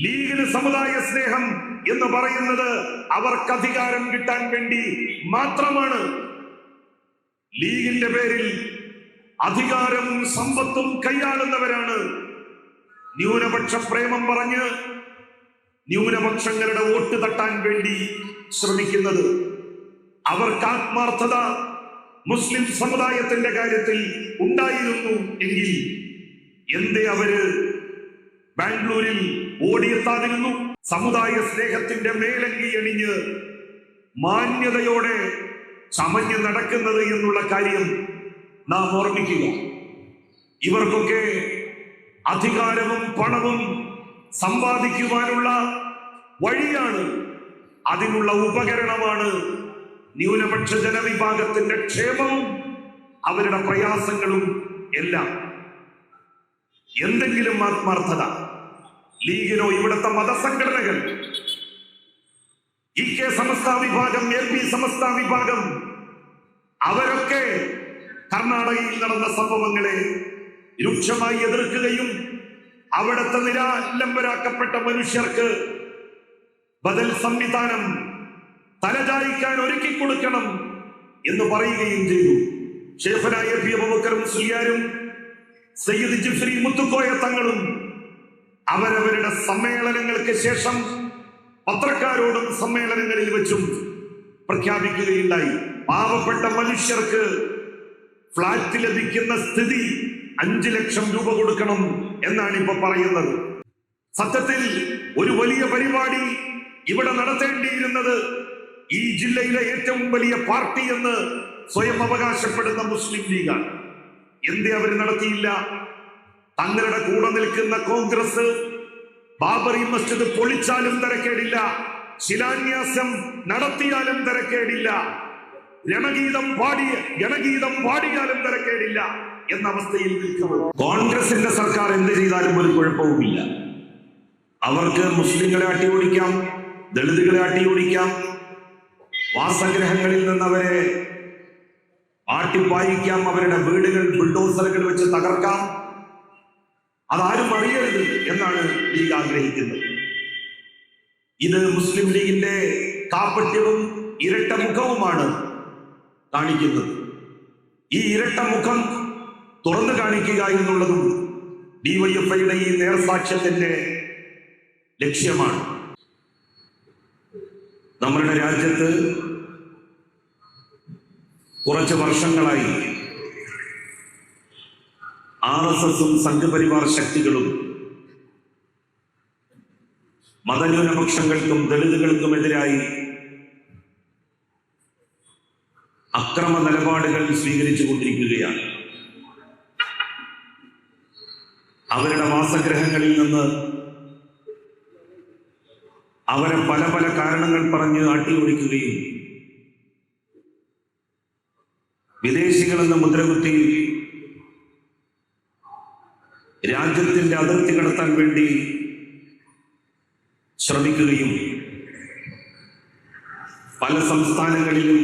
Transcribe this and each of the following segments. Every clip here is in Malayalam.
ലീഗിന് സമുദായ സ്നേഹം എന്ന് പറയുന്നത് അവർക്ക് അധികാരം കിട്ടാൻ വേണ്ടി മാത്രമാണ്. ലീഗിന്റെ പേരിൽ അധികാരവും സമ്പത്തും കൈയാളുന്നവരാണ് ന്യൂനപക്ഷ പ്രേമം പറഞ്ഞ് ന്യൂനപക്ഷങ്ങളുടെ വോട്ട് തട്ടാൻ വേണ്ടി ശ്രമിക്കുന്നത്. അവർക്ക് ആത്മാർത്ഥത മുസ്ലിം സമുദായത്തിന്റെ കാര്യത്തിൽ ഉണ്ടായിരുന്നു എങ്കിൽ എന്തേ അവര് ബാംഗ്ലൂരിൽ ഓടിയെത്താതിരുന്നു? സമുദായ സ്നേഹത്തിന്റെ മേലങ്കി അണിഞ്ഞ് മാന്യതയോടെ ചമഞ്ഞ് നടക്കുന്നത് എന്നുള്ള കാര്യം നാം ഓർമ്മിക്കുക. ഇവർക്കൊക്കെ അധികാരവും പണവും സമ്പാദിക്കുവാനുള്ള വഴിയാണ്, അതിനുള്ള ഉപകരണമാണ് ന്യൂനപക്ഷ ജനവിഭാഗത്തിന്റെ ക്ഷേമവും അവരുടെ പ്രയാസങ്ങളും എല്ലാം. എന്തെങ്കിലും ആത്മാർത്ഥത ലീഗിനോ ഇവിടുത്തെ മതസംഘടനകൾ, ഇ കെ സമസ്ത വിഭാഗം, എൽ പി സമസ്ത വിഭാഗം, അവരൊക്കെ കർണാടകയിൽ നടന്ന സംഭവങ്ങളെ രൂക്ഷമായി എതിർക്കുകയും അവിടുത്തെ നിരാലംബരാക്കപ്പെട്ട മനുഷ്യർക്ക് ബദൽ സംവിധാനം തലചായ്ക്കാൻ ഒരുക്കി കൊടുക്കണം എന്ന് പറയുകയും ചെയ്തു. ഷേഖനായ പി അബൂബക്കർ മുസ്ലിയാരും സയ്യിദ് ജിഫ്രി മുത്തുക്കോയ തങ്ങളും അവരവരുടെ സമ്മേളനങ്ങൾക്ക് ശേഷം പത്രക്കാരോടും സമ്മേളനങ്ങളിൽ വെച്ചും പ്രഖ്യാപിക്കുകയുണ്ടായി. പാവപ്പെട്ട മനുഷ്യർക്ക് ഫ്ലാറ്റ് ലഭിക്കുന്ന സ്ഥിതി 5 ലക്ഷം രൂപ കൊടുക്കണം എന്നാണ് ഇപ്പൊ പറയുന്നത്. സത്യത്തിൽ ഒരു വലിയ പരിപാടി ഇവിടെ നടത്തേണ്ടിയിരുന്നത് ഈ ജില്ലയിലെ ഏറ്റവും വലിയ പാർട്ടി എന്ന് സ്വയം അവകാശപ്പെടുന്ന മുസ്ലിം ലീഗാണ്. എന്തേ അവർ നടത്തിയില്ല? തങ്ങളുടെ കൂടെ നിൽക്കുന്ന കോൺഗ്രസ് ബാബറി മസ്ജിദ് പൊളിച്ചാലും തിരക്കേടില്ല, ശിലാന്യാസം നടത്തിയാലും തിരക്കേടില്ല, ഗണഗീതം പാടിയാലും തിരക്കേടില്ല എന്ന അവസ്ഥയിൽ നിൽക്കുന്നത്. കോൺഗ്രസിന്റെ സർക്കാർ എന്ത് ചെയ്താലും ഒരു കുഴപ്പവുമില്ല. അവർക്ക് മുസ്ലിങ്ങളെ അട്ടിയോടിക്കാം, ദളിതുകളെ അട്ടിയോടിക്കാം, വാസഗ്രഹങ്ങളിൽ നിന്നവരെ ആട്ടിപ്പായിക്കാം, അവരുടെ വീടുകൾ ബുൾഡോസറുകൾ വെച്ച് തകർക്കാം. അതാരും അറിയരുത് എന്നാണ് ലീഗ് ആഗ്രഹിക്കുന്നത്. ഇത് മുസ്ലിം ലീഗിന്റെ കാപട്യവും ഇരട്ട മുഖവുമാണ് കാണിക്കുന്നത്. ഈ ഇരട്ട മുഖം തുറന്നു കാണിക്കുക എന്നുള്ളതും ഡിവൈഎഫ്ഐയുടെ ഈ നേർസാക്ഷ്യത്തിന്റെ ലക്ഷ്യമാണ്. നമ്മുടെ രാജ്യത്ത് കുറച്ച് വർഷങ്ങളായി RSSഉം സംഘപരിവാർ ശക്തികളും മതന്യൂനപക്ഷങ്ങൾക്കും ദളിതുകൾക്കുമെതിരായി അക്രമ നിലപാടുകൾ സ്വീകരിച്ചു കൊണ്ടിരിക്കുകയാണ്. അവരുടെ വാസഗ്രഹങ്ങളിൽ നിന്ന് അവരെ പല പല കാരണങ്ങൾ പറഞ്ഞ് അട്ടിയോടിക്കുകയും വിദേശികളെന്ന മുദ്രകുത്തി രാജ്യത്തിന്റെ അതിർത്തി കടത്താൻ വേണ്ടി ശ്രമിക്കുകയും പല സംസ്ഥാനങ്ങളിലും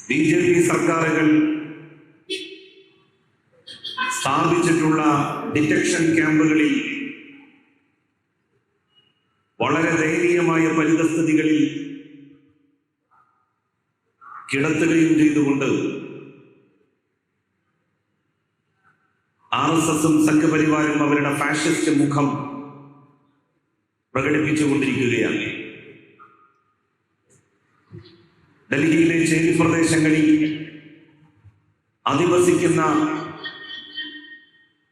BJP സർക്കാരുകൾ സ്ഥാപിച്ചിട്ടുള്ള ഡിറ്റക്ഷൻ ക്യാമ്പുകളിൽ വളരെ ദയനീയമായ പരിതസ്ഥിതികളിൽ കിടത്തുകയും ചെയ്തുകൊണ്ട് RSSഉം സംഘപരിവാരും അവരുടെ ഫാഷിസ്റ്റ് മുഖം പ്രകടിപ്പിച്ചുകൊണ്ടിരിക്കുകയാണ്. ഡൽഹിയിലെ ചേരി പ്രദേശങ്ങളിൽ അധിവസിക്കുന്ന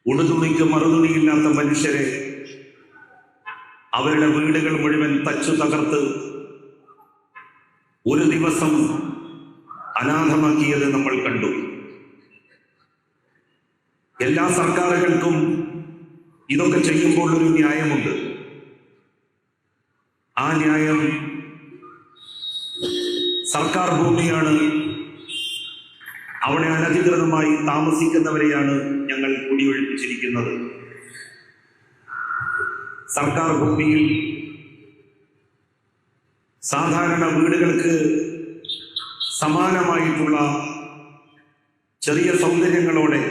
ഉടുതുണിക്ക് മറുതുണിയില്ലാത്ത മനുഷ്യരെ അവരുടെ വീടുകൾ മുഴുവൻ തച്ചു തകർത്ത് ഒരു ദിവസം അനാഥമാക്കിയത് നമ്മൾ കണ്ടു. എല്ലാ സർക്കാരുകൾക്കും ഇതൊക്കെ ചെയ്യുമ്പോൾ ഒരു ന്യായമുണ്ട്. ആ ന്യായം സർക്കാർ ഭൂമിയാണ്, അവിടെ അനധികൃതമായി താമസിക്കുന്നവരെയാണ് ഞങ്ങൾ കുടിയൊഴിപ്പിച്ചിരിക്കുന്നത്. സർക്കാർ ഭൂമിയിൽ സാധാരണ വീടുകൾക്ക് സമാനമായിട്ടുള്ള ചെറിയ സൗകര്യങ്ങളോടെ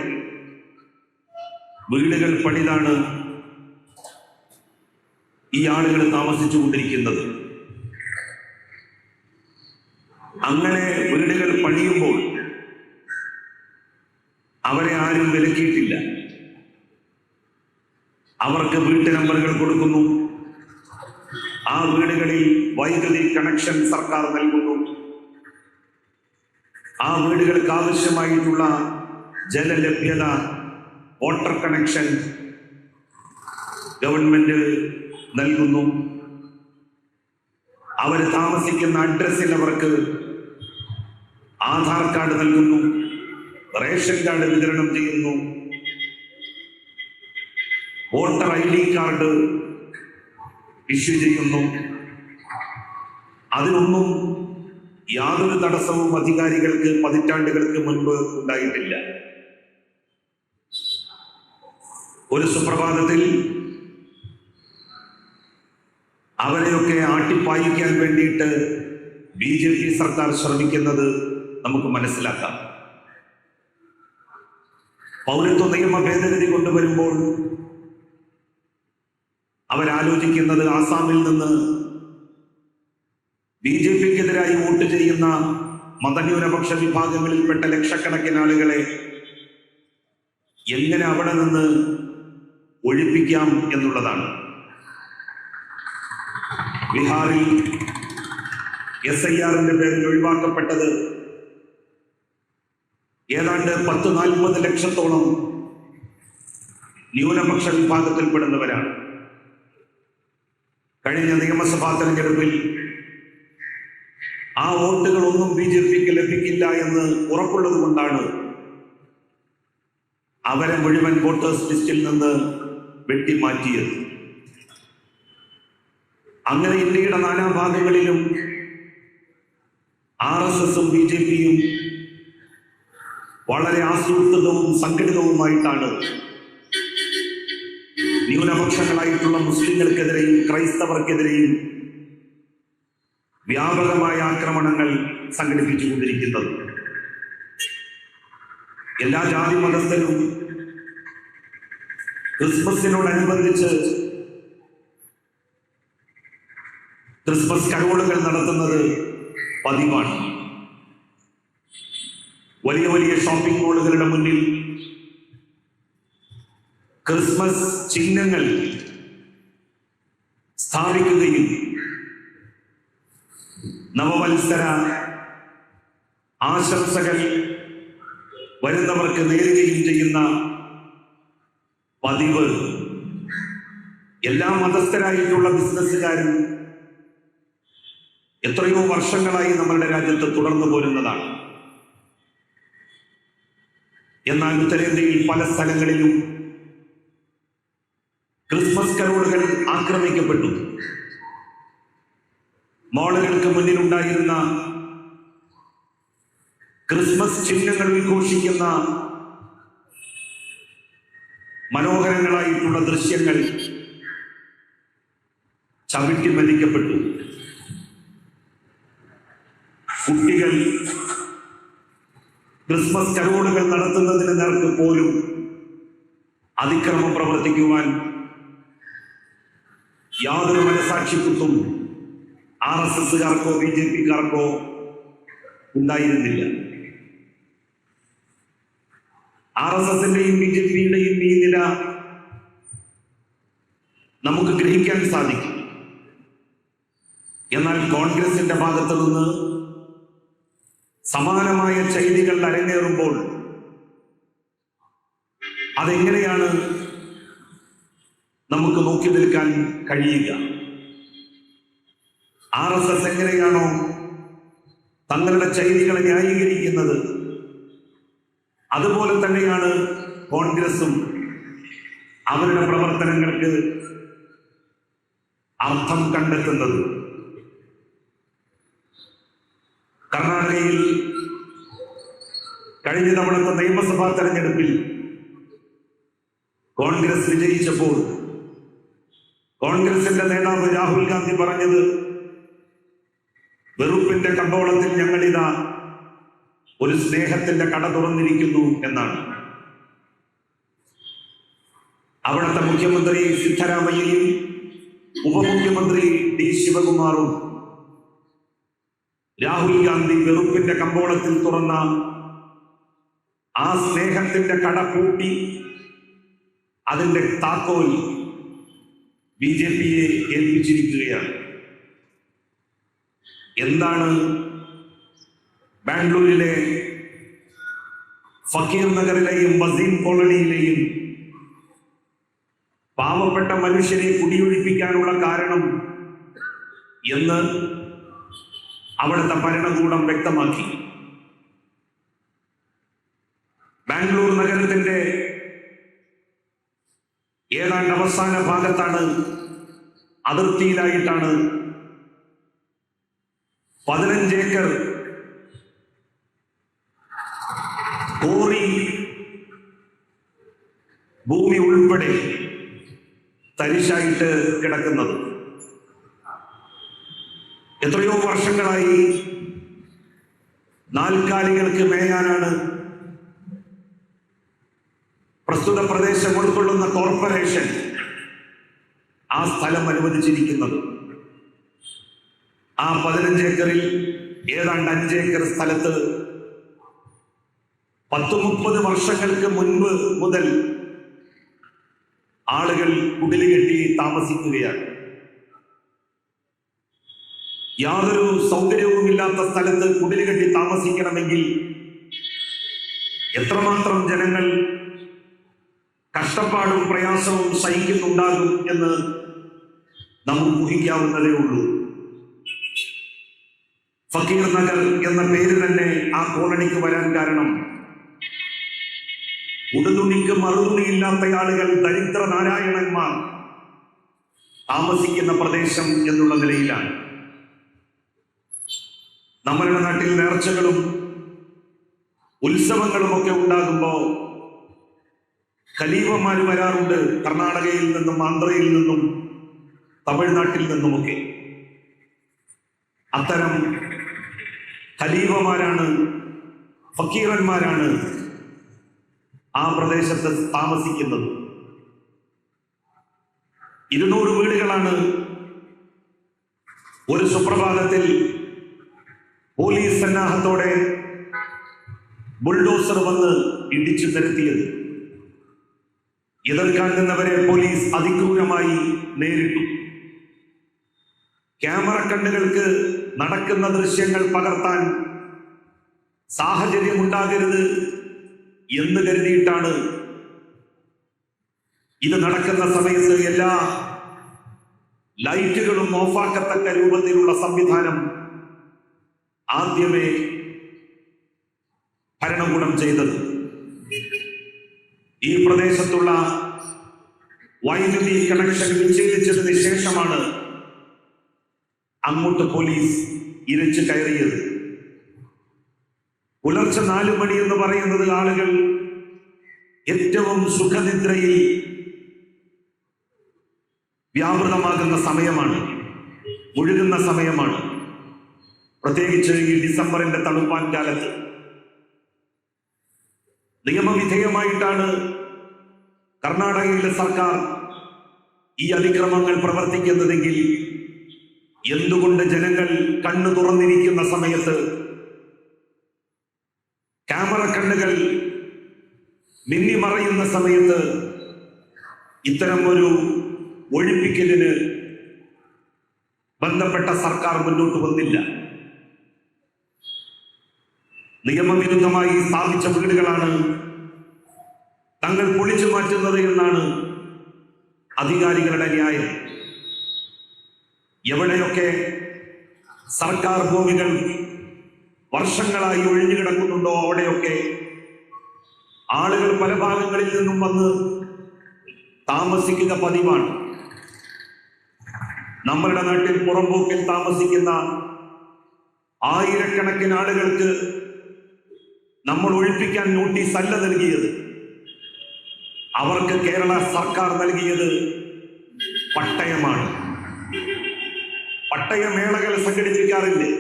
വീടുകൾ പണിതാണ് ഈ ആളുകൾ താമസിച്ചു കൊണ്ടിരിക്കുന്നത്. അങ്ങനെ വീടുകൾ പണിയുമ്പോൾ അവരെ ആരും വിലക്കിയിട്ടില്ല. അവർക്ക് വീട്ടു നമ്പറുകൾ കൊടുക്കുന്നു. ആ വീടുകളിൽ വൈദ്യുതി കണക്ഷൻ സർക്കാർ നൽകുന്നു. ആ വീടുകൾക്ക് ആവശ്യമായിട്ടുള്ള ജലലഭ്യത, വാട്ടർ കണക്ഷൻ ഗവൺമെന്റ് നൽകുന്നു. അവർ താമസിക്കുന്ന അഡ്രസ്സിൽ അവർക്ക് ആധാർ കാർഡ് നൽകുന്നു, റേഷൻ കാർഡ് വിതരണം ചെയ്യുന്നു, വോട്ടർ ID കാർഡ് ഇഷ്യൂ ചെയ്യുന്നു. അതിനൊന്നും യാതൊരു തടസ്സവും അധികാരികൾക്ക് പതിറ്റാണ്ടുകൾക്ക് മുൻപ് ഉണ്ടായിട്ടില്ല. ഒരു സുപ്രഭാതത്തിൽ അവരെയൊക്കെ ആട്ടിപ്പായിക്കാൻ വേണ്ടിയിട്ട് BJP സർക്കാർ ശ്രമിക്കുന്നത് നമുക്ക് മനസ്സിലാക്കാം. പൗരത്വ നിയമ ഭേദഗതി കൊണ്ടുവരുമ്പോൾ അവരാലോചിക്കുന്നത് ആസാമിൽ നിന്ന് BJPക്കെതിരായി വോട്ട് ചെയ്യുന്ന മതന്യൂനപക്ഷ വിഭാഗങ്ങളിൽപ്പെട്ട ലക്ഷക്കണക്കിന് ആളുകളെ എങ്ങനെ അവിടെ നിന്ന് ഒഴിപ്പിക്കാം എന്നുള്ളതാണ്. ബീഹാറിൽ SIRന്റെ പേരിൽ ഒഴിവാക്കപ്പെട്ടത് ഏതാണ്ട് 10-40 ലക്ഷത്തോളം ന്യൂനപക്ഷ വിഭാഗത്തിൽപ്പെടുന്നവരാണ്. കഴിഞ്ഞ നിയമസഭാ തെരഞ്ഞെടുപ്പിൽ ആ വോട്ടുകളൊന്നും BJPക്ക് ലഭിക്കില്ല എന്ന് ഉറപ്പുള്ളത് കൊണ്ടാണ് അവരെ മുഴുവൻ വോട്ടേഴ്സ് ലിസ്റ്റിൽ നിന്ന് വെട്ടിമാറ്റിയത്. അങ്ങനെ ഇന്ത്യയുടെ നാനാഭാഗങ്ങളിലും RSSഉം BJPയും വളരെ ആസൂത്രിതവും സംഘടിതവുമായിട്ടാണ് ന്യൂനപക്ഷങ്ങളായിട്ടുള്ള മുസ്ലിങ്ങൾക്കെതിരെയും ക്രൈസ്തവർക്കെതിരെയും വ്യാപകമായ ആക്രമണങ്ങൾ സംഘടിപ്പിച്ചുകൊണ്ടിരിക്കുന്നത്. എല്ലാ ജാതി മതസ്ഥരും ക്രിസ്മസിനോടനുബന്ധിച്ച് ക്രിസ്മസ് കരോളുകൾ നടത്തുന്നത് പതിവാണ്. വലിയ വലിയ ഷോപ്പിംഗ് മോളുകളുടെ മുന്നിൽ ക്രിസ്മസ് ചിഹ്നങ്ങൾ സ്ഥാപിക്കുകയും നവവത്സര ആശംസകൾ വരുന്നവർക്ക് നേരുകയും ചെയ്യുന്ന പതിവ് എല്ലാ മതസ്ഥരായിട്ടുള്ള ബിസിനസ്സുകാരും എത്രയോ വർഷങ്ങളായി നമ്മളുടെ രാജ്യത്ത് തുടർന്നു പോരുന്നതാണ്. എന്നാൽ ഉത്തരേന്ത്യയിൽ പല സ്ഥലങ്ങളിലും ക്രിസ്മസ് കരോളുകൾ ആക്രമിക്കപ്പെട്ടു. മോളുകൾക്ക് മുന്നിലുണ്ടായിരുന്ന ക്രിസ്മസ് ചിഹ്നങ്ങൾ ഉദ്ഘോഷിക്കുന്ന മനോഹരങ്ങളായിട്ടുള്ള ദൃശ്യങ്ങൾ ചവിട്ടിമെതിക്കപ്പെട്ടു. കുട്ടികൾ ക്രിസ്മസ് കരോളുകൾ നടത്തുന്നതിന് നേർക്ക് പോലും അതിക്രമം പ്രവർത്തിക്കുവാൻ യാതൊരു മനസാക്ഷിക്കുത്തും RSSകാർക്കോ BJPക്കാർക്കോ ഉണ്ടായിരുന്നില്ല. RSSന്റെയും BJPയുടെയും ഈ നില നമുക്ക് ഗ്രഹിക്കാൻ സാധിക്കും. എന്നാൽ കോൺഗ്രസിന്റെ ഭാഗത്തു നിന്ന് സമാനമായ ചെയ്തികൾ അരങ്ങേറുമ്പോൾ അതെങ്ങനെയാണ് നമുക്ക് നോക്കി നിൽക്കാൻ കഴിയുക? RSS എങ്ങനെയാണോ തങ്ങളുടെ ചെയ്തികളെ ന്യായീകരിക്കുന്നത്, അതുപോലെ തന്നെയാണ് കോൺഗ്രസും അവരുടെ പ്രവർത്തനങ്ങൾക്ക് അർത്ഥം കണ്ടെത്തുന്നത്. കർണാടകയിൽ കഴിഞ്ഞ തവണത്തെ നിയമസഭാ തെരഞ്ഞെടുപ്പിൽ കോൺഗ്രസ് വിജയിച്ചപ്പോൾ കോൺഗ്രസിന്റെ നേതാവ് രാഹുൽ ഗാന്ധി പറഞ്ഞത്, വെറുപ്പിന്റെ കമ്പോളത്തിൽ ഞങ്ങളിതാ ഒരു സ്നേഹത്തിന്റെ കട തുറന്നിരിക്കുന്നു എന്നാണ്. അവിടുത്തെ മുഖ്യമന്ത്രി സിദ്ധരാമയ്യയും ഉപമുഖ്യമന്ത്രി ഡി ശിവകുമാറും രാഹുൽ ഗാന്ധി വെറുപ്പിന്റെ കമ്പോളത്തിൽ തുറന്ന ആ സ്നേഹത്തിന്റെ കട പൂട്ടി അതിന്റെ താക്കോൽ BJPയെ ഏൽപ്പിച്ചിരിക്കുകയാണ്. എന്താണ് ബാംഗ്ലൂരിലെ ഫക്കീർ നഗറിലെയും വസീം കോളനിയിലെയും പാവപ്പെട്ട മനുഷ്യരെ കുടിയൊഴിപ്പിക്കാനുള്ള കാരണം എന്ന് അവിടുത്തെ ഭരണകൂടം വ്യക്തമാക്കി. ബാംഗ്ലൂർ നഗരത്തിന്റെ ഏതാണ്ട് അവസാന ഭാഗത്താണ്, അതിർത്തിയിലായിട്ടാണ് 15 ഏക്കർ കോറി ഭൂമി ഉൾപ്പെടെ തരിശായിട്ട് കിടക്കുന്നത്. എത്രയോ വർഷങ്ങളായി നാൽക്കാലികൾക്ക് മേയാനാണ് പ്രസ്തുത പ്രദേശം ഉൾക്കൊള്ളുന്ന കോർപ്പറേഷൻ ആ സ്ഥലം അനുവദിച്ചിരിക്കുന്നത്. ആ 15 ഏക്കറിൽ ഏതാണ്ട് 5 ഏക്കർ സ്ഥലത്ത് 10-30 വർഷങ്ങൾക്ക് മുൻപ് മുതൽ ആളുകൾ കുടിലുകെട്ടി താമസിക്കുകയാണ്. യാതൊരു സൗകര്യവുമില്ലാത്ത സ്ഥലത്ത് കുടിലുകെട്ടി താമസിക്കണമെങ്കിൽ എത്രമാത്രം ജനങ്ങൾ കഷ്ടപ്പാടും പ്രയാസവും സഹിക്കുന്നുണ്ടാകും എന്ന് നമുക്ക് ഊഹിക്കാവുന്നതേ ഉള്ളൂ. ഫക്കീർ നഗർ എന്ന പേര് തന്നെ ആ കോളനിക്ക് വരാൻ കാരണം ഉടുതുണിക്ക് മറുതുണിയില്ലാത്ത ആളുകൾ, ദരിദ്ര നാരായണന്മാർ താമസിക്കുന്ന പ്രദേശം എന്നുള്ള നിലയിലാണ്. നമ്മളുടെ നാട്ടിൽ നേർച്ചകളും ഉത്സവങ്ങളും ഒക്കെ ഉണ്ടാകുമ്പോൾ ഖലീഫമാർ വരാറുണ്ട്. കർണാടകയിൽ നിന്നും, ആന്ധ്രയിൽ നിന്നും, തമിഴ്നാട്ടിൽ നിന്നുമൊക്കെ. അത്തരം ഖലീഫമാരാണ്, ഫക്കീറന്മാരാണ് ആ പ്രദേശത്ത് താമസിക്കുന്നത്. 200 വീടുകളാണ് ഒരു സുപ്രഭാതത്തിൽ പോലീസ് സന്നാഹത്തോടെ ബുൾഡോസർ വന്ന് ഇടിച്ചു നിരത്തിയത്. എതിർക്കാൻ നിന്നവരെ പോലീസ് അതിക്രൂരമായി നേരിട്ടു. ക്യാമറ കണ്ണുകൾക്ക് നടക്കുന്ന ദൃശ്യങ്ങൾ പകർത്താൻ സാഹചര്യം ഉണ്ടാകരുത് എന്ന് കരുതിയിട്ടാണ് ഇത് നടക്കുന്ന സമയത്ത് എല്ലാ ലൈറ്റുകളും ഓഫാക്കത്തക്ക രൂപത്തിലുള്ള സംവിധാനം ആദ്യമേ ഭരണകൂടം ചെയ്തത്. ഈ പ്രദേശത്തുള്ള വൈദ്യുതി കണക്ഷൻ വിച്ഛേദിച്ചതിന് ശേഷമാണ് അങ്ങോട്ട് പോലീസ് ഇരച്ചു കയറിയത്. പുലർച്ചെ 4 മണി എന്ന് പറയുന്നത് ആളുകൾ ഏറ്റവും സുഖനിദ്രയിൽ വ്യാപൃതമാകുന്ന സമയമാണ്, മുഴുകുന്ന സമയമാണ്. പ്രത്യേകിച്ച് ഈ ഡിസംബറിന്റെ തണുപ്പാൻ കാലത്ത് നിയമവിധേയമായിട്ടാണ് കർണാടകയിലെ സർക്കാർ ഈ അതിക്രമങ്ങൾ പ്രവർത്തിക്കുന്നതെങ്കിൽ എന്തുകൊണ്ട് ജനങ്ങൾ കണ്ണു തുറന്നിരിക്കുന്ന സമയത്ത്, ക്യാമറ കണ്ണുകൾ മിന്നിമറയുന്ന സമയത്ത് ഇത്തരം ഒരു ഒഴിപ്പിക്കലിന് ബന്ധപ്പെട്ട സർക്കാർ മുന്നോട്ട് വന്നില്ല? നിയമവിരുദ്ധമായി സ്ഥാപിച്ച വീടുകളാണ് തങ്ങൾ പൊളിച്ചു മാറ്റുന്നത് എന്നാണ് അധികാരികളുടെ ന്യായം. എവിടെയൊക്കെ സർക്കാർ ഭൂമികൾ വർഷങ്ങളായി ഒഴിഞ്ഞു കിടക്കുന്നുണ്ടോ അവിടെയൊക്കെ ആളുകൾ പല ഭാഗങ്ങളിൽ നിന്നും വന്ന് താമസിക്കുക പതിവാണ്. നമ്മളുടെ നാട്ടിൽ പുറമ്പോക്കിൽ താമസിക്കുന്ന ആയിരക്കണക്കിന് ആളുകൾക്ക് നമ്മൾ ഒഴിപ്പിക്കാൻ നോട്ടീസ് അല്ല നൽകിയത്. അവർക്ക് കേരള സർക്കാർ നൽകിയത് പട്ടയമാണ്. പട്ടയമേളകൾ സംഘടിപ്പിക്കാറില്ലേ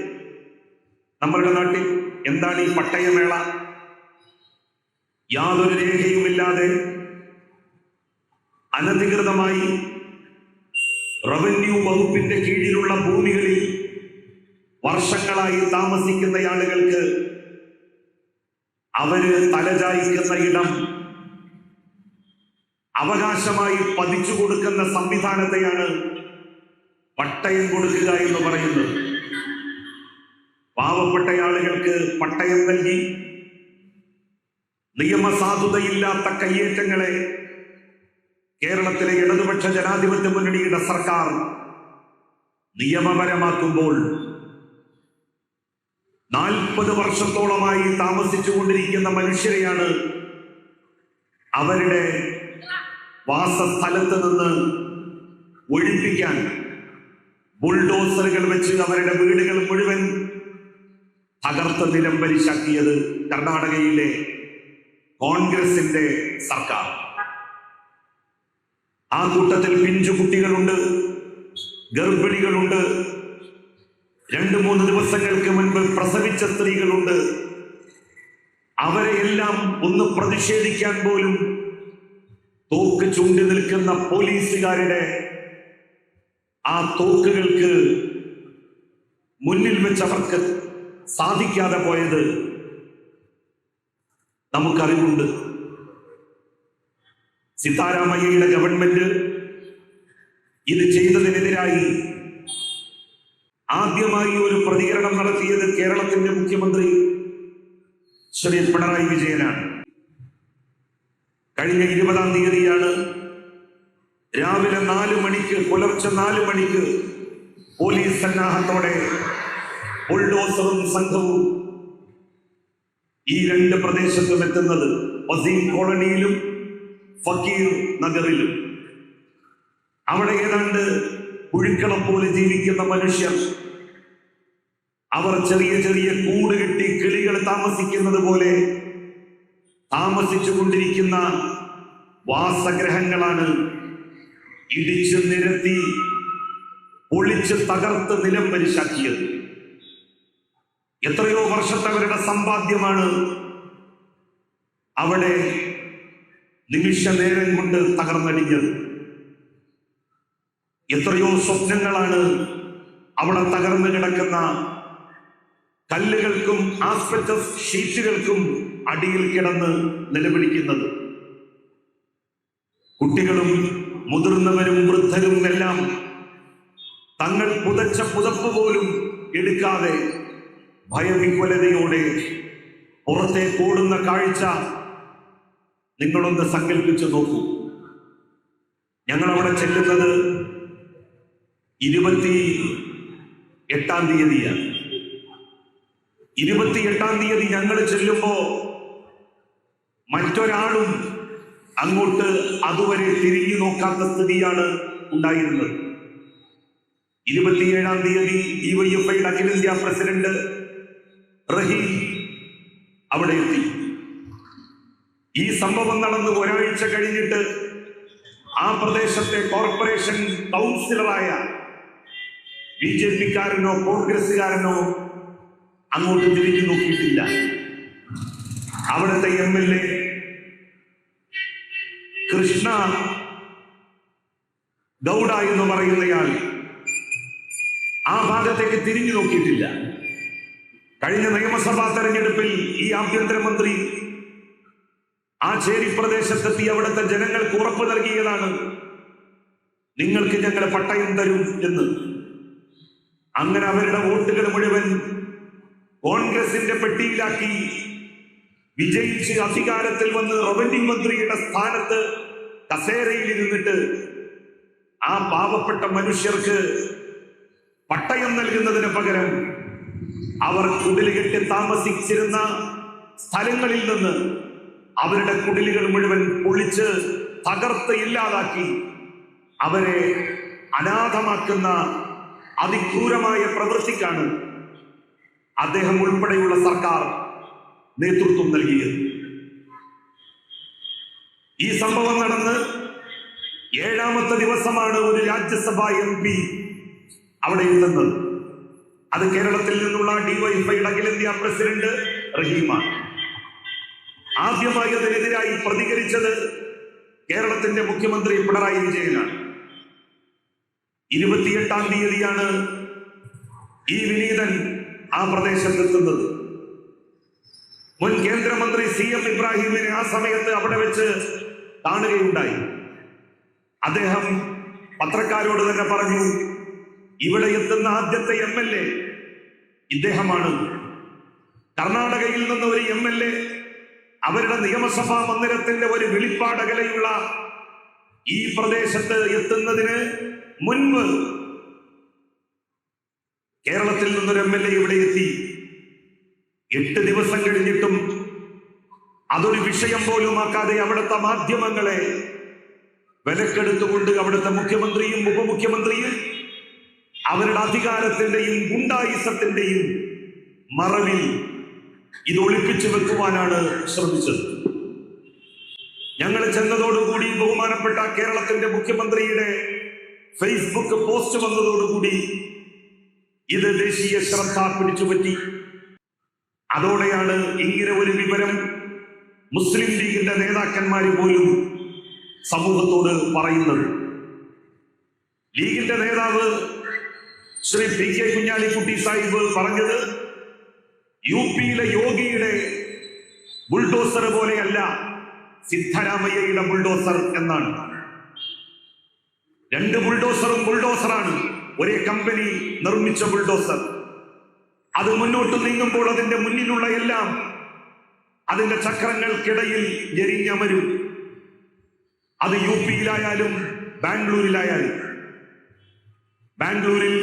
നമ്മളുടെ നാട്ടിൽ? എന്താണ് ഈ പട്ടയമേള? യാതൊരു രേഖയുമില്ലാതെ അനധികൃതമായി റവന്യൂ വകുപ്പിന്റെ കീഴിലുള്ള ഭൂമികളിൽ വർഷങ്ങളായി താമസിക്കുന്ന ആളുകൾക്ക് അവര് തലചായ്ക്കുന്ന ഇടം അവകാശമായി പതിച്ചു കൊടുക്കുന്ന സംവിധാനത്തെയാണ് പട്ടയം കൊടുക്കുക എന്ന് പറയുന്നത്. പാവപ്പെട്ട ആളുകൾക്ക് പട്ടയം നൽകി നിയമസാധുതയില്ലാത്ത കയ്യേറ്റങ്ങളെ കേരളത്തിലെ ഇടതുപക്ഷ ജനാധിപത്യ മുന്നണിയുടെ സർക്കാർ നിയമപരമാക്കുമ്പോൾ 40 വർഷത്തോളമായി താമസിച്ചുകൊണ്ടിരിക്കുന്ന മനുഷ്യരെയാണ് അവരുടെ വാസസ്ഥലത്ത് നിന്ന് ഒഴിപ്പിക്കാൻ ബുൾഡോസറുകൾ വെച്ച് അവരുടെ വീടുകൾ മുഴുവൻ തകർത്ത് നിലംപരിശാക്കിയത് കർണാടകയിലെ കോൺഗ്രസിന്റെ സർക്കാർ. ആ കൂട്ടത്തിൽ പിഞ്ചുകുട്ടികളുണ്ട്, ഗർഭിണികളുണ്ട്, 2-3 ദിവസങ്ങൾക്ക് മുൻപ് പ്രസവിച്ച സ്ത്രീകളുണ്ട്. അവരെയെല്ലാം ഒന്ന് പ്രതിഷേധിക്കാൻ പോലും തോക്ക് ചൂണ്ടി നിൽക്കുന്ന പോലീസുകാരുടെ ആ തോക്കുകൾക്ക് മുന്നിൽ വെച്ച് അവർക്ക് സാധിക്കാതെ പോയത് നമുക്കറിവുണ്ട്. സിദ്ധാരാമയ്യയുടെ ഗവൺമെന്റ് ഇത് ചെയ്തതിനെതിരായി ആദ്യമായി ഒരു പ്രതികരണം നടത്തിയത് കേരളത്തിന്റെ മുഖ്യമന്ത്രി ശ്രീ പിണറായി വിജയനാണ്. കഴിഞ്ഞ 20-ാം തീയതിയാണ് രാവിലെ 4 മണിക്ക്, പുലർച്ചെ 4 മണിക്ക് പോലീസ് സന്നാഹത്തോടെ ബുൾഡോസറും സംഘവും ഈ 2 പ്രദേശത്തും എത്തുന്നത്. വസീം കോളനിയിലും ഫക്കീർ നഗറിലും. അവിടെ ഏതാണ്ട് പുഴുക്കളം പോലെ ജീവിക്കുന്ന മനുഷ്യർ, അവർ ചെറിയ ചെറിയ കൂട് കെട്ടി കിളികൾ താമസിക്കുന്നത് പോലെ താമസിച്ചു കൊണ്ടിരിക്കുന്ന വാസഗ്രഹങ്ങളാണ് ഇടിച്ച് നിരത്തി പൊളിച്ച് തകർത്ത് നിലംപരിശാക്കിയത്. എത്രയോ വർഷത്തെ അവരുടെ സമ്പാദ്യമാണ് അവിടെ നിമിഷ നേരം കൊണ്ട് തകർന്നടിഞ്ഞത്. എത്രയോ സ്വപ്നങ്ങളാണ് അവിടെ തകർന്നു കിടക്കുന്ന കല്ലുകൾക്കും ആസ്പെറ്റസ് ഷീറ്റുകൾക്കും അടിയിൽ കിടന്ന് നിലവിളിക്കുന്നത്. കുട്ടികളും മുതിർന്നവരും വൃദ്ധരും എല്ലാം തങ്ങൾ പുതച്ച പുതപ്പ് പോലും എടുക്കാതെ ഭയവിഹ്വലതയോടെ പുറത്തേക്ക് ഓടുന്ന കാഴ്ച നിങ്ങളൊന്ന് സങ്കല്പിച്ചു നോക്കൂ. ഞങ്ങൾ അവിടെ ചെല്ലുന്നത് 28-ാം തീയതിയാണ്. 28-ാം തീയതി ഞങ്ങൾ ചെല്ലുമ്പോ മറ്റൊരാളും അങ്ങോട്ട് അതുവരെ തിരിഞ്ഞു നോക്കാത്ത സ്ഥിതിയാണ് ഉണ്ടായിരുന്നത്. 27-ാം തീയതി ഡിവൈഎഫ്ഐയുടെ അഖിലേന്ത്യാ പ്രസിഡന്റ് റഹീം അവിടെ എത്തി. ഈ സംഭവം നടന്ന് ഒരാഴ്ച കഴിഞ്ഞിട്ട് ആ പ്രദേശത്തെ കോർപ്പറേഷൻ കൗൺസിലറായ BJP-ക്കാരനോ കോൺഗ്രസുകാരനോ അങ്ങോട്ട് തിരിഞ്ഞു നോക്കിയിട്ടില്ല. അവിടുത്തെ MLA കൃഷ്ണ ഗൗഡ എന്ന് പറയുന്നയാൾ ആ ഭാഗത്തേക്ക് തിരിഞ്ഞു നോക്കിയിട്ടില്ല. കഴിഞ്ഞ നിയമസഭാ തെരഞ്ഞെടുപ്പിൽ ഈ ആഭ്യന്തരമന്ത്രി ആ ചേരി പ്രദേശത്തെത്തി അവിടുത്തെ ജനങ്ങൾക്ക് ഉറപ്പ് നൽകിയതാണ്, നിങ്ങൾക്ക് ഞങ്ങൾ പട്ടയം തരും എന്ന്. അങ്ങനെ അവരുടെ വോട്ടുകൾ മുഴുവൻ കോൺഗ്രസിന്റെ പെട്ടിയിലാക്കി വിജയിച്ച് അധികാരത്തിൽ വന്ന് റവന്യൂ മന്ത്രിയുടെ സ്ഥാനത്ത് കസേരയിൽ ഇരുന്നിട്ട് ആ പാവപ്പെട്ട മനുഷ്യർക്ക് പട്ടയം നൽകുന്നതിന് പകരം അവർ കുടിലുകെട്ടി താമസിച്ചിരുന്ന സ്ഥലങ്ങളിൽ നിന്ന് അവരുടെ കുടിലുകൾ മുഴുവൻ പൊളിച്ച് തകർത്ത് ഇല്ലാതാക്കി അവരെ അനാഥമാക്കുന്ന അതിക്രൂരമായ പ്രവൃത്തിക്കാണ് അദ്ദേഹം ഉൾപ്പെടെയുള്ള സർക്കാർ നേതൃത്വം നൽകിയത്. ഈ സംഭവം നടന്ന് 7-ാമത്തെ ദിവസമാണ് ഒരു രാജ്യസഭാ MP അവിടെ എത്തുന്നത്. അത് കേരളത്തിൽ നിന്നുള്ള ഡിവൈഎഫ്ഐയുടെ അഖിലേന്ത്യാ പ്രസിഡന്റ് റഹീമാണ്. ആദ്യമായി അതിനെതിരായി പ്രതികരിച്ചത് കേരളത്തിന്റെ മുഖ്യമന്ത്രി പിണറായി വിജയനാണ്. 28-ാം തീയതിയാണ് ഈ വിനീതൻ ആ പ്രദേശത്തെത്തുന്നത്. മുൻ കേന്ദ്രമന്ത്രി CM ഇബ്രാഹിമിനെ ആ സമയത്ത് അവിടെ വെച്ച് കാണുകയുണ്ടായി. അദ്ദേഹം പത്രക്കാരോട് തന്നെ പറഞ്ഞു, ഇവിടെ എത്തുന്ന ആദ്യത്തെ MLA ഇദ്ദേഹമാണ്. കർണാടകയിൽ നിന്ന് ഒരു MLA അവരുടെ നിയമസഭാ മന്ദിരത്തിന്റെ ഒരു വെളിപ്പാടകലെയുള്ള ഈ പ്രദേശത്ത് എത്തുന്നതിന് മുൻപ് കേരളത്തിൽ നിന്നൊരു MLA ഇവിടെ എത്തി. 8 ദിവസം കഴിഞ്ഞിട്ടും അതൊരു വിഷയം പോലും ആക്കാതെ അവിടുത്തെ മാധ്യമങ്ങളെ വിലക്കെടുത്തുകൊണ്ട് അവിടുത്തെ മുഖ്യമന്ത്രിയും ഉപമുഖ്യമന്ത്രിയും അവരുടെ അധികാരത്തിന്റെയും ഗുണ്ടായിസത്തിന്റെയും മറവിൽ ഇത് ഒളിപ്പിച്ചു വെക്കുവാനാണ് ശ്രമിച്ചത്. ഞങ്ങൾ ചെന്നതോടുകൂടി ബഹുമാനപ്പെട്ട കേരളത്തിന്റെ മുഖ്യമന്ത്രിയുടെ ഫേസ്ബുക്ക് പോസ്റ്റ് വന്നതോടുകൂടി ഇത് ദേശീയ ശ്രദ്ധ പിടിച്ചുപറ്റി. അതോടെയാണ് ഇങ്ങനെ ഒരു വിവരം മുസ്ലിം ലീഗിന്റെ നേതാക്കന്മാര് പോലും സമൂഹത്തോട് പറയുന്നത്. ലീഗിന്റെ നേതാവ് ശ്രീ PK കുഞ്ഞാലിക്കുട്ടി സാഹിബ് പറഞ്ഞത് UP-യിലെ യോഗിയുടെ ബുൾഡോസർ പോലെയല്ല സിദ്ധരാമയ്യയുടെ ബുൾഡോസർ എന്നാണ്. 2 ബുൾഡോസറും ബുൾഡോസറാണ്, ഒരേ കമ്പനി നിർമ്മിച്ച ബുൾഡോസർ. അത് മുന്നോട്ട് നീങ്ങുമ്പോൾ അതിന്റെ മുന്നിലുള്ള എല്ലാം അതിന്റെ ചക്രങ്ങൾക്കിടയിൽ എരിഞ്ഞമരും. അത് UP-യിലായാലും ബാംഗ്ലൂരിലായാലും. ബാംഗ്ലൂരിൽ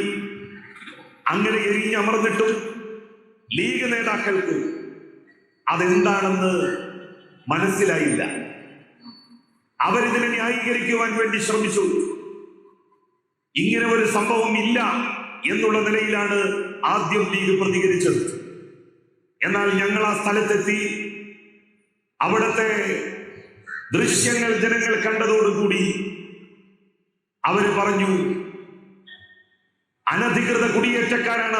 അങ്ങനെ എരിഞ്ഞമർന്നിട്ടും ലീഗ് നേതാക്കൾക്ക് അതെന്താണെന്ന് മനസ്സിലായില്ല. അവരിതിനെ ന്യായീകരിക്കുവാൻ വേണ്ടി ശ്രമിച്ചു. ഇങ്ങനെ ഒരു സംഭവം ഇല്ല എന്നുള്ള നിലയിലാണ് ആദ്യം ലീഗ് പ്രതികരിച്ചത്. എന്നാൽ ഞങ്ങൾ ആ സ്ഥലത്തെത്തി അവിടുത്തെ ദൃശ്യങ്ങൾ ജനങ്ങൾ കണ്ടതോടുകൂടി അവര് പറഞ്ഞു, അനധികൃത കുടിയേറ്റക്കാരാണ്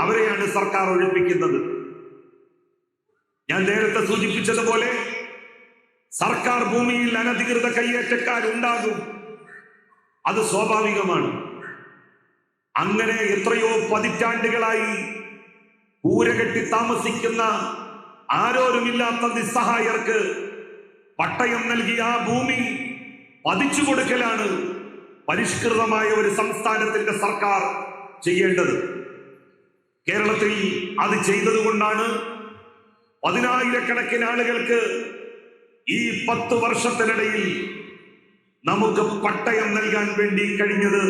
അവരെയാണ് സർക്കാർ ഒഴിപ്പിക്കുന്നത്. ഞാൻ നേരത്തെ സൂചിപ്പിച്ചതുപോലെ സർക്കാർ ഭൂമിയിൽ അനധികൃത കയ്യേറ്റക്കാരുണ്ടാകും, അത് സ്വാഭാവികമാണ്. അങ്ങനെ എത്രയോ പതിറ്റാണ്ടുകളായി കൂരകെട്ടി താമസിക്കുന്ന ആരോരുമില്ലാത്ത നിസ്സഹായർക്ക് പട്ടയം നൽകി ആ ഭൂമി പതിച്ചു കൊടുക്കലാണ് പരിഷ്കൃതമായ ഒരു സംസ്ഥാനത്തിന്റെ സർക്കാർ ചെയ്യേണ്ടത്. കേരളത്തിൽ അത് ചെയ്തതുകൊണ്ടാണ് 10,000-കണക്കിന് ആളുകൾക്ക് ഈ 10 വർഷത്തിനിടയിൽ നമുക്ക് പട്ടയം നൽകാൻ വേണ്ടി കഴിഞ്ഞത്.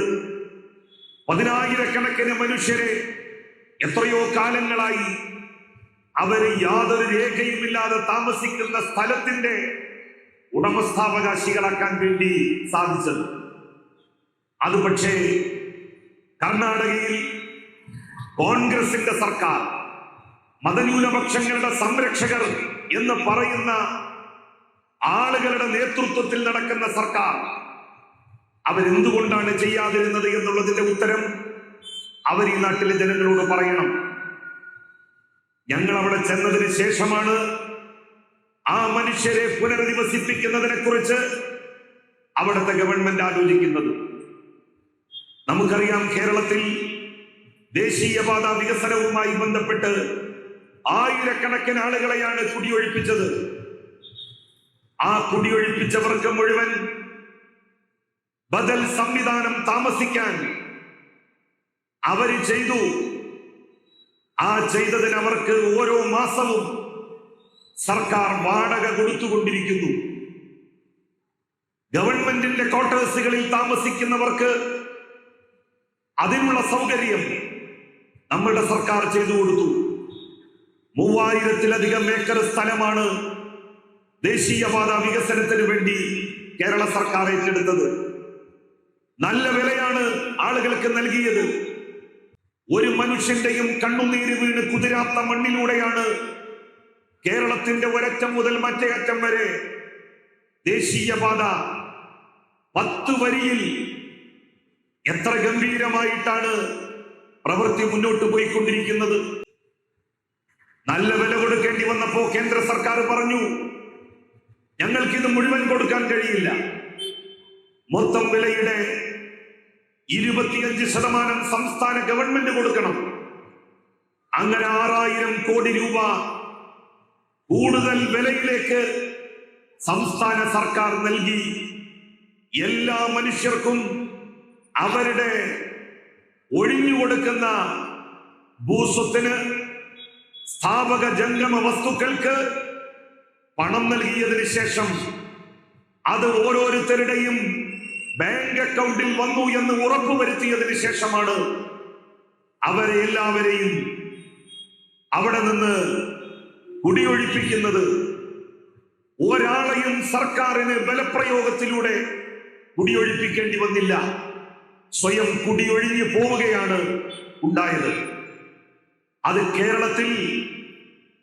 10,000-കണക്കിന് മനുഷ്യരെ എത്രയോ കാലങ്ങളായി അവര് യാതൊരു രേഖയുമില്ലാതെ താമസിക്കുന്ന സ്ഥലത്തിന്റെ ഉടമസ്ഥാവകാശികളാക്കാൻ വേണ്ടി സാധിച്ചത്. അത് പക്ഷേ കർണാടകയിൽ കോൺഗ്രസിന്റെ സർക്കാർ, മതന്യൂനപക്ഷങ്ങളുടെ സംരക്ഷകർ എന്ന് പറയുന്ന ആളുകളുടെ നേതൃത്വത്തിൽ നടക്കുന്ന സർക്കാർ അവരെന്തുകൊണ്ടാണ് ചെയ്യാതിരുന്നത് എന്നുള്ളതിന്റെ ഉത്തരം അവർ ഈ നാട്ടിലെ ജനങ്ങളോട് പറയണം. ഞങ്ങൾ അവിടെ ചെന്നതിന് ശേഷമാണ് ആ മനുഷ്യരെ പുനരധിവസിപ്പിക്കുന്നതിനെ കുറിച്ച് അവിടുത്തെ ഗവൺമെന്റ് ആലോചിക്കുന്നത്. നമുക്കറിയാം, കേരളത്തിൽ ദേശീയപാത വികസനവുമായി ബന്ധപ്പെട്ട് 1000-കണക്കിന് ആളുകളെയാണ് കുടിയൊഴിപ്പിച്ചത്. ആ കുടിയൊഴിപ്പിച്ചവർക്ക് മുഴുവൻ ബദൽ സംവിധാനം താമസിക്കാൻ അവര് ചെയ്തു. ആ ചെയ്തതിന് അവർക്ക് ഓരോ മാസവും സർക്കാർ വാടക കൊടുത്തുകൊണ്ടിരിക്കുന്നു. ഗവൺമെന്റിന്റെ ക്വാർട്ടേഴ്സുകളിൽ താമസിക്കുന്നവർക്ക് അതിനുള്ള സൗകര്യം നമ്മുടെ സർക്കാർ ചെയ്തു കൊടുത്തു. 3000-ലധികം ഏക്കർ സ്ഥലമാണ് ദേശീയപാത വികസനത്തിന് വേണ്ടി കേരള സർക്കാർ ഏറ്റെടുത്തത്. നല്ല വിലയാണ് ആളുകൾക്ക് നൽകിയത്. ഒരു മനുഷ്യന്റെയും കണ്ണുനീര് വീണ് കുതിരാത്ത മണ്ണിലൂടെയാണ് കേരളത്തിന്റെ ഒരറ്റം മുതൽ മറ്റേ അറ്റം വരെ ദേശീയപാത 10 വരിയിൽ എത്ര ഗംഭീരമായിട്ടാണ് പ്രവൃത്തി മുന്നോട്ട് പോയിക്കൊണ്ടിരിക്കുന്നത്. നല്ല വില കൊടുക്കേണ്ടി വന്നപ്പോ കേന്ദ്ര സർക്കാർ പറഞ്ഞു, ഞങ്ങൾക്കിത് മുഴുവൻ കൊടുക്കാൻ കഴിയില്ല. മൊത്തം വിലയുടെ 25% സംസ്ഥാന ഗവൺമെന്റ് കൊടുക്കണം. അങ്ങനെ 6000 കോടി രൂപ കൂടുതൽ വിലയിലേക്ക് സംസ്ഥാന സർക്കാർ നൽകി എല്ലാ മനുഷ്യർക്കും അവരുടെ ഒഴിഞ്ഞുകൊടുക്കുന്ന ഭൂസ്വത്തിന്, സ്ഥാപക ജംഗമ വസ്തുക്കൾക്ക് പണം നൽകിയതിനു ശേഷം അത് ഓരോരുത്തരുടെയും ബാങ്ക് അക്കൗണ്ടിൽ വന്നു എന്ന് ഉറപ്പുവരുത്തിയതിനു ശേഷമാണ് അവരെ എല്ലാവരെയും അവിടെ നിന്ന് കുടിയൊഴിപ്പിക്കുന്നത്. ഒരാളെയും സർക്കാരിന് ബലപ്രയോഗത്തിലൂടെ കുടിയൊഴിപ്പിക്കേണ്ടി വന്നില്ല. സ്വയം കുടിയൊഴിഞ്ഞു പോവുകയാണ് ഉണ്ടായത്. അത് കേരളത്തിൽ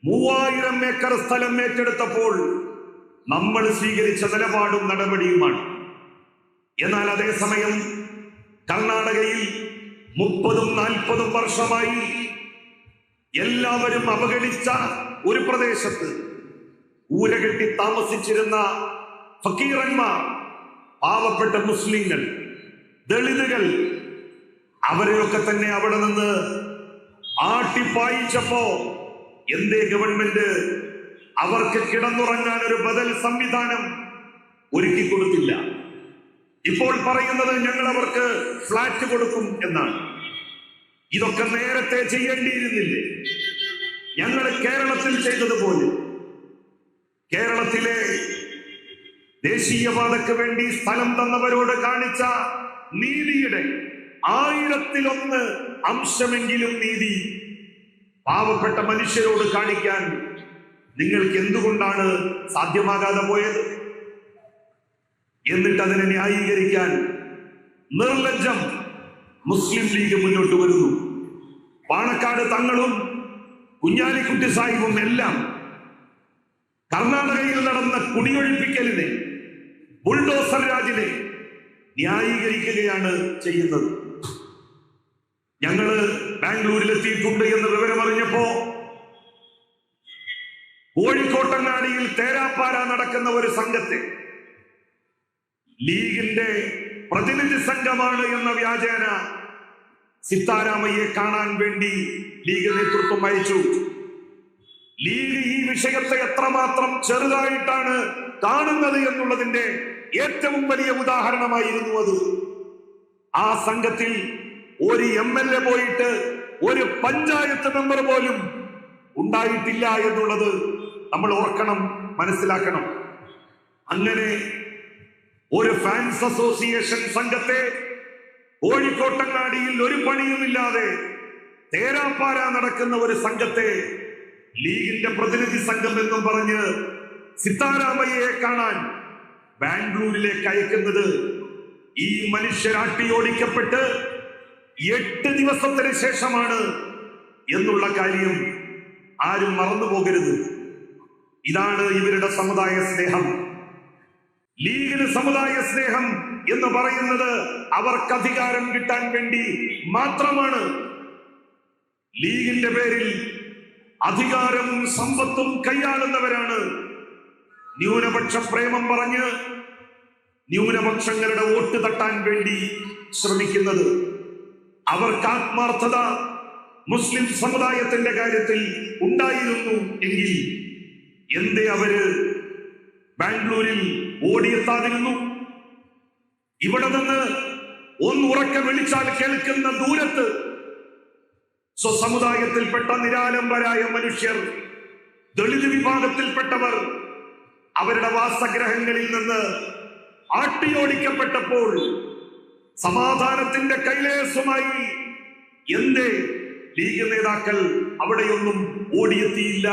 3000 ഏക്കർ സ്ഥലം ഏറ്റെടുത്തപ്പോൾ നമ്മൾ സ്വീകരിച്ച നിലപാടും നടപടിയുമാണ്. എന്നാൽ അതേസമയം കർണാടകയിൽ 30-40 വർഷമായി എല്ലാവരും അവഗണിച്ച ഒരു പ്രദേശത്ത് ഊരകെട്ടി താമസിച്ചിരുന്ന ഫക്കീറന്മാർ, പാവപ്പെട്ട മുസ്ലിങ്ങൾ, ദളിതുകൾ, അവരെയൊക്കെ തന്നെ അവിടെ നിന്ന് ആട്ടിപ്പായിച്ചപ്പോ എന്തേ ഗവൺമെന്റ് അവർക്ക് കിടന്നുറങ്ങാൻ ഒരു ബദൽ സംവിധാനം ഒരുക്കി കൊടുത്തില്ല? ഇപ്പോൾ പറയുന്നത് ഞങ്ങൾ അവർക്ക് ഫ്ലാറ്റ് കൊടുക്കും എന്നാണ്. ഇതൊക്കെ നേരത്തെ ചെയ്യേണ്ടിയിരുന്നില്ലേ? ഞങ്ങൾ കേരളത്തിൽ ചെയ്തതുപോലെ കേരളത്തിലെ ദേശീയപാതയ്ക്ക് വേണ്ടി സ്ഥലം തന്നവരോട് കാണിച്ച നീതിയുടെ 1000-1 അംശമെങ്കിലും നീതി പാവപ്പെട്ട മനുഷ്യരോട് കാണിക്കാൻ നിങ്ങൾക്ക് എന്തുകൊണ്ടാണ് സാധ്യമാകാതെ പോയത്? എന്നിട്ട് അതിനെ ന്യായീകരിക്കാൻ നിർലജ്ജം മുസ്ലിം ലീഗ് മുന്നോട്ട് വരുന്നു. പാണക്കാട് തങ്ങളും കുഞ്ഞാലിക്കുട്ടി സാഹിബും എല്ലാം കർണാടകയിൽ നടന്ന കുടിയൊഴിപ്പിക്കലിനെ, ബുൾഡോസർ രാജിനെ ന്യായീകരിക്കുകയാണ് ചെയ്യുന്നത്. ഞങ്ങള് ബാംഗ്ലൂരിലെത്തിയിട്ടുണ്ട് എന്ന് വിവരമറിഞ്ഞപ്പോ കോഴിക്കോട്ടങ്ങാടിയിൽ തേരാപ്പാര നടക്കുന്ന ഒരു സംഘത്തെ ലീഗിന്റെ പ്രതിനിധി സംഘമാണ് എന്ന വ്യാജേന സിത്താരാമയ്യെ കാണാൻ വേണ്ടി ലീഗ് നേതൃത്വം അയച്ചു. ലീഗ് ഈ വിഷയത്തെ എത്രമാത്രം ചെറുതായിട്ടാണ് കാണുന്നത് എന്നുള്ളതിന്റെ ഏറ്റവും വലിയ ഉദാഹരണമായിരുന്നു അത്. ആ സംഘത്തിൽ ഒരു MLA പോയിട്ട് ഒരു പഞ്ചായത്ത് മെമ്പർ പോലും ഉണ്ടായിട്ടില്ല എന്നുള്ളത് നമ്മൾ ഓർക്കണം, മനസ്സിലാക്കണം. അങ്ങനെ ഒരു ഫാൻസ് അസോസിയേഷൻ സംഘത്തെ കോഴിക്കോട്ടങ്ങാടിയിൽ ഒരു പണിയുമില്ലാതെ തേരാപ്പാര നടക്കുന്ന ഒരു സംഘത്തെ ലീഗിന്റെ പ്രതിനിധി സംഘം എന്നും പറഞ്ഞ് സിത്താരാമയ്യയെ കാണാൻ ബാംഗ്ലൂരിലേക്ക് അയക്കുന്നത് ഈ മനുഷ്യരാട്ടിയോടിക്കപ്പെട്ട് 8 ദിവസത്തിന് ശേഷമാണ് എന്നുള്ള കാര്യം ആരും മറന്നു പോകരുത്. ഇതാണ് ഇവരുടെ സമുദായ സ്നേഹം. ലീഗിന് സമുദായ സ്നേഹം എന്ന് പറയുന്നത് അവർക്ക് അധികാരം കിട്ടാൻ വേണ്ടി മാത്രമാണ്. ലീഗിന്റെ പേരിൽ അധികാരവും സമ്പത്തും കൈയാളുന്നവരാണ് ന്യൂനപക്ഷ പ്രേമം പറഞ്ഞ് ന്യൂനപക്ഷങ്ങളുടെ വോട്ട് തട്ടാൻ വേണ്ടി ശ്രമിക്കുന്നത്. അവർക്ക് ആത്മാർത്ഥത മുസ്ലിം സമുദായത്തിന്റെ കാര്യത്തിൽ ഉണ്ടായിരുന്നു എങ്കിൽ എന്തേ അവര് ബാംഗ്ലൂരിൽ ഓടിയെത്താതിരുന്നു? ഇവിടെ നിന്ന് ഒന്നുറക്കെ വിളിച്ചാൽ കേൾക്കുന്ന ദൂരത്ത് സ്വസമുദായത്തിൽപ്പെട്ട നിരാലംബരായ മനുഷ്യർ, ദളിത് വിഭാഗത്തിൽപ്പെട്ടവർ അവരുടെ വാസഗ്രഹങ്ങളിൽ നിന്ന് ആട്ടിയോടിക്കപ്പെട്ടപ്പോൾ സമാധാനത്തിന്റെ കൈലേശമായി എന്തേ ലീഗ് നേതാക്കൾ അവിടെയൊന്നും ഓടിയെത്തിയില്ല?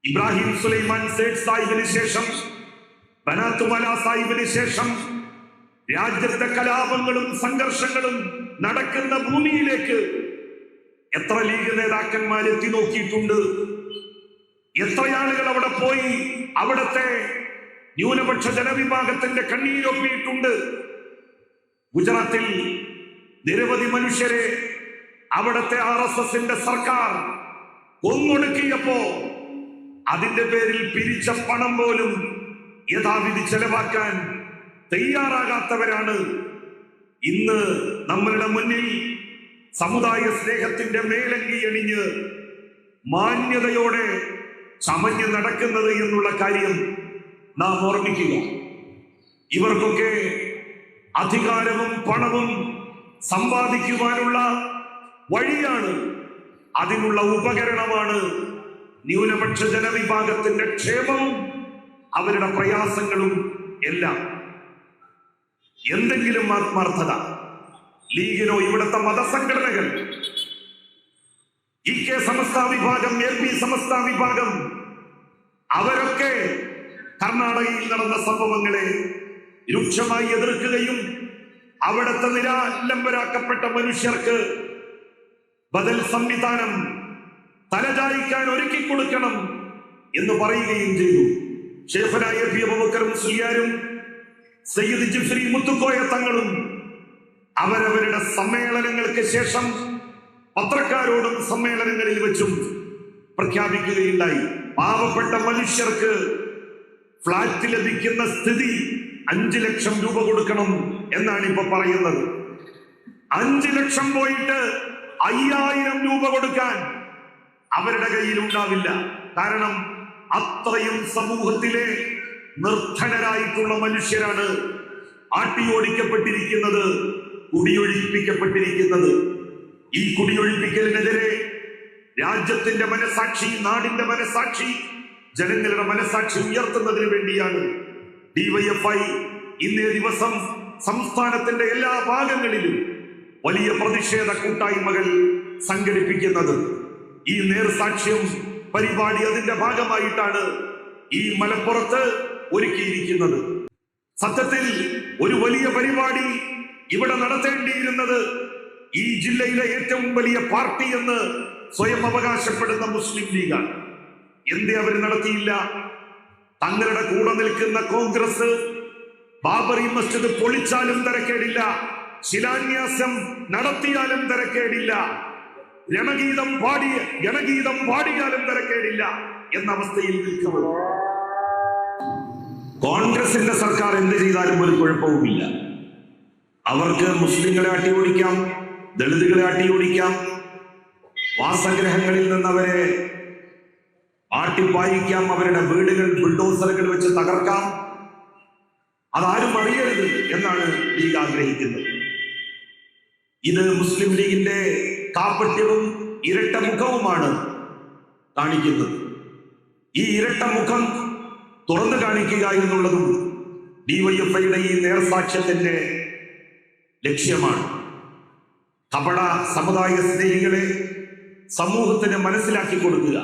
ഇബ്രാഹിം സുലൈമാൻ സേഠ് സാഹിബിന് ശേഷം, ബനാത്തുമല സാഹിബിന് ശേഷം രാജ്യത്തെ കലാപങ്ങളും സംഘർഷങ്ങളും നടക്കുന്ന ഭൂമിയിലേക്ക് എത്ര ലീഗ് നേതാക്കന്മാർ എത്തി നോക്കിയിട്ടുണ്ട്? എത്രയാളുകൾ അവിടെ പോയി അവിടത്തെ ന്യൂനപക്ഷ ജനവിഭാഗത്തിന്റെ കണ്ണീരൊപ്പിയിട്ടുണ്ട്? ഗുജറാത്തിൽ നിരവധി മനുഷ്യരെ അവിടത്തെ RSSന്റെ സർക്കാർ കൊന്നൊടുക്കിയപ്പോ അതിന്റെ പേരിൽ പിരിച്ച പണം പോലും യഥാവിധി ചെലവാക്കാൻ തയ്യാറാകാത്തവരാണ് ഇന്ന് നമ്മളുടെ മുന്നിൽ സമുദായ സ്നേഹത്തിന്റെ മേലങ്കി അണിഞ്ഞ് മാന്യതയോടെ ചമഞ്ഞ് നടക്കുന്നത് എന്നുള്ള കാര്യം നാം ഓർമ്മിക്കുക. ഇവർക്കൊക്കെ അധികാരവും പണവും സമ്പാദിക്കുവാനുള്ള വഴിയാണ്, അതിനുള്ള ഉപകരണമാണ് ന്യൂനപക്ഷ ജനവിഭാഗത്തിന്റെ ക്ഷേമവും അവരുടെ പ്രയാസങ്ങളും എല്ലാം. എന്തെങ്കിലും ആത്മാർത്ഥത ലീഗിനോ ഇവിടുത്തെ മതസംഘടനകൾ, ഇ കെ സമസ്ത വിഭാഗം, എൽ പി സമസ്ത വിഭാഗം, അവരൊക്കെ കർണാടകയിൽ നടന്ന സംഭവങ്ങളെ രൂക്ഷമായി എതിർക്കുകയും അവിടുത്തെ നിരാലംബരാക്കപ്പെട്ട മനുഷ്യർക്ക് ബദൽ സംവിധാനം തലചായ്ക്കാൻ ഒരുക്കി കൊടുക്കണം എന്ന് പറയുകയും ചെയ്തു. ഷേഖനായ പി അബൂബക്കർ മുസ്ലിയാരും സയ്യിദ് ജിഫ്രി മുത്തുക്കോയ തങ്ങളും അവരവരുടെ സമ്മേളനങ്ങൾക്ക് ശേഷം പത്രക്കാരോടും സമ്മേളനങ്ങളിൽ വെച്ചും പ്രഖ്യാപിക്കുകയുണ്ടായി. പാവപ്പെട്ട മനുഷ്യർക്ക് ഫ്ലാറ്റ് ലഭിക്കുന്ന സ്ഥിതി 5 ലക്ഷം രൂപ കൊടുക്കണം എന്നാണ് ഇപ്പൊ പറയുന്നത്. 5 ലക്ഷം പോയിട്ട് 5000 രൂപ കൊടുക്കാൻ അവരുടെ കയ്യിൽ ഉണ്ടാവില്ല. കാരണം അത്രയും സമൂഹത്തിലെ നിർധനരായിട്ടുള്ള മനുഷ്യരാണ് ആട്ടിയോടിക്കപ്പെട്ടിരിക്കുന്നത്, കുടിയൊഴിപ്പിക്കപ്പെട്ടിരിക്കുന്നത്. ഈ കുടിയൊഴിപ്പിക്കലിനെതിരെ രാജ്യത്തിന്റെ മനസാക്ഷി, നാടിന്റെ മനസാക്ഷി, ജനങ്ങളുടെ മനസാക്ഷി ഉയർത്തുന്നതിന് വേണ്ടിയാണ് ഡിവൈഎഫ്ഐ ഇന്നേ ദിവസം സംസ്ഥാനത്തിന്റെ എല്ലാ ഭാഗങ്ങളിലും വലിയ പ്രതിഷേധ കൂട്ടായ്മകൾ സംഘടിപ്പിക്കുന്നത്. ഈ നേർസാക്ഷ്യം പരിപാടി അതിന്റെ ഭാഗമായിട്ടാണ് ഈ മലപ്പുറത്ത് ഒരുക്കിയിരിക്കുന്നത്. സത്യത്തിൽ ഒരു വലിയ പരിപാടി ഇവിടെ നടത്തേണ്ടിയിരുന്നത് ഈ ജില്ലയിലെ ഏറ്റവും വലിയ പാർട്ടി എന്ന് സ്വയം അവകാശപ്പെടുന്ന മുസ്ലിം ലീഗാണ്. എന്തേ അവർ നടത്തിയില്ല? തങ്ങളുടെ കൂടെ നിൽക്കുന്ന കോൺഗ്രസ് ബാബറി മസ്ജിദ് പൊളിച്ചാലും തിരക്കേടില്ല, ശിലാന്യാസം നടത്തിയാലും തിരക്കേടില്ല, ഗണഗീതം പാടിയാലും തിരക്കേടില്ല എന്ന അവസ്ഥയിൽ നിൽക്കുന്നത്. കോൺഗ്രസിന്റെ സർക്കാർ എന്ത് ചെയ്താലും ഒരു കുഴപ്പവുമില്ല. അവർക്ക് മുസ്ലിങ്ങളെ അട്ടിയോടിക്കാം, ദളിതുകളെ അട്ടിയോടിക്കാം, വാസഗ്രഹങ്ങളിൽ നിന്നവരെ ആട്ടിപ്പായിക്കാം, അവരുടെ വീടുകൾ ബുൾഡോസറുകൾ വെച്ച് തകർക്കാം. അതാരും അറിയരുത് എന്നാണ് ലീഗ് ആഗ്രഹിക്കുന്നത്. ഇത് മുസ്ലിം ലീഗിന്റെ കാപട്യവും ഇരട്ട മുഖവുമാണ് കാണിക്കുന്നത്. ഈ ഇരട്ട മുഖം തുറന്നു കാണിക്കുക എന്നുള്ളതും ഡിവൈഎഫ്ഐയുടെ ഈ നേർസാക്ഷ്യത്തിന്റെ ലക്ഷ്യമാണ്. കപട സമുദായ സ്നേഹികളെ സമൂഹത്തിന് മനസ്സിലാക്കി കൊടുക്കുക,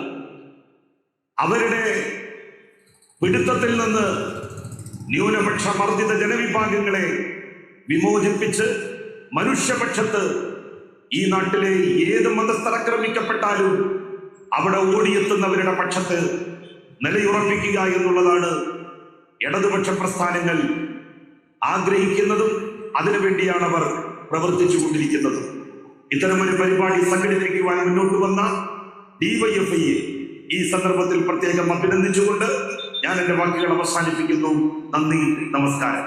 അവരുടെ പിടുത്തത്തിൽ നിന്ന് ന്യൂനപക്ഷ മർദ്ദിത ജനവിഭാഗങ്ങളെ വിമോചിപ്പിച്ച് മനുഷ്യപക്ഷത്ത്, ഈ നാട്ടിലെ ഏത് മതസ്ഥർ ആക്രമിക്കപ്പെട്ടാലും അവിടെ ഓടിയെത്തുന്നവരുടെ പക്ഷത്ത് നിലയുറപ്പിക്കുക എന്നുള്ളതാണ് ഇടതുപക്ഷ പ്രസ്ഥാനങ്ങൾ ആഗ്രഹിക്കുന്നതും അതിനുവേണ്ടിയാണ് അവർ പ്രവർത്തിച്ചു കൊണ്ടിരിക്കുന്നത്. ഇത്തരമൊരു പരിപാടി സംഘടിപ്പിക്കുവാൻ മുന്നോട്ട് വന്ന ഡിവൈഎഫ്ഐയെ ഈ സന്ദർഭത്തിൽ പ്രത്യേകം അഭിനന്ദിച്ചുകൊണ്ട് ഞാൻ എന്റെ വാക്കുകൾ അവസാനിപ്പിക്കുന്നു. നന്ദി, നമസ്കാരം.